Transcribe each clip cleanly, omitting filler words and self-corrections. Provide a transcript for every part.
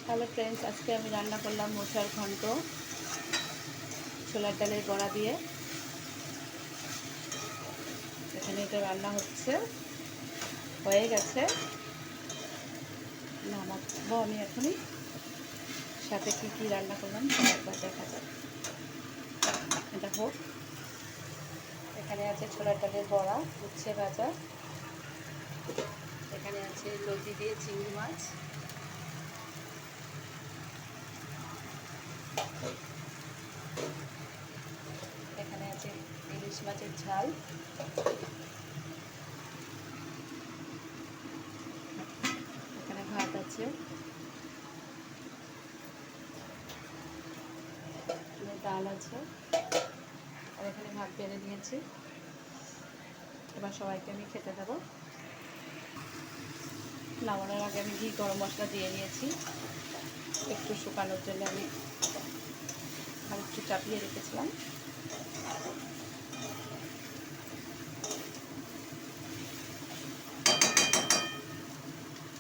Hello friends, আজকে আমি রান্না করলাম মোচার ঘন্ট ছোলার ডালের বড়া দিয়ে। এখানে এটা রান্না হয়ে গেছে, নামাবো আমি এখনই। সাথে কি কি রান্না করলাম সেটা একবার দেখা যাক। এটা হোক। এখানে আছে ছোলার ডালের বড়া, উচ্ছে ভাজা, এখানে আছে লতি দিয়ে চিংড়ি মাছ, এখানে আছে ইলিশ মাছের ঝাল, এখানে ভাত আছে, ডাল আছে, আর এখানে ভাত বেড়ে নিয়েছি। এবার সবাইকে আমি খেতে দেবো। নামানোর আগে আমি ঘি গরম মশলা দিয়ে নিয়েছি, একটু শুকানোর জন্য আমি আর একটু চাপিয়ে রেখেছিলাম।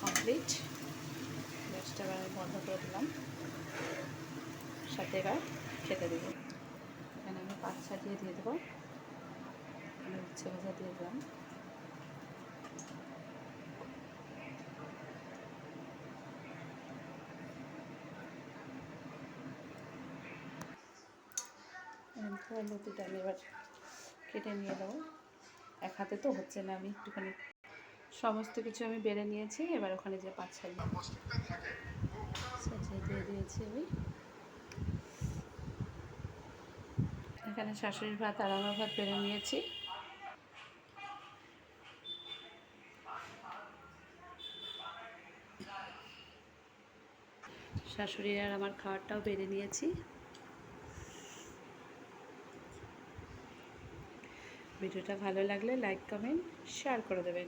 কমপ্লিট। গ্যাসটা এবার আমি বন্ধ করে দিলাম। সাথে এবার খেতে দেবো। এখানে আমি পাঁচ ছাটিয়ে দিয়ে দেবো, আমি উচ্ছে ভাজা দিয়ে দিলাম। লতিটা আমি এবার কেটে নিয়ে দেবো। এক হাতে তো হচ্ছে না, আমি একটুখানি সমস্ত কিছু আমি বেড়ে নিয়েছি। এবার ওখানে যে পাঁচ ছাড়িয়ে দিয়ে দিয়েছি আমি। এখানে শাশুড়ির ভাত আর আমার ভাত বেড়ে নিয়েছি। শাশুড়ি আর আমার খাবারটাও বেড়ে নিয়েছি। ভিডিওটা ভালো লাগলে লাইক, কমেন্ট, শেয়ার করে দেবেন।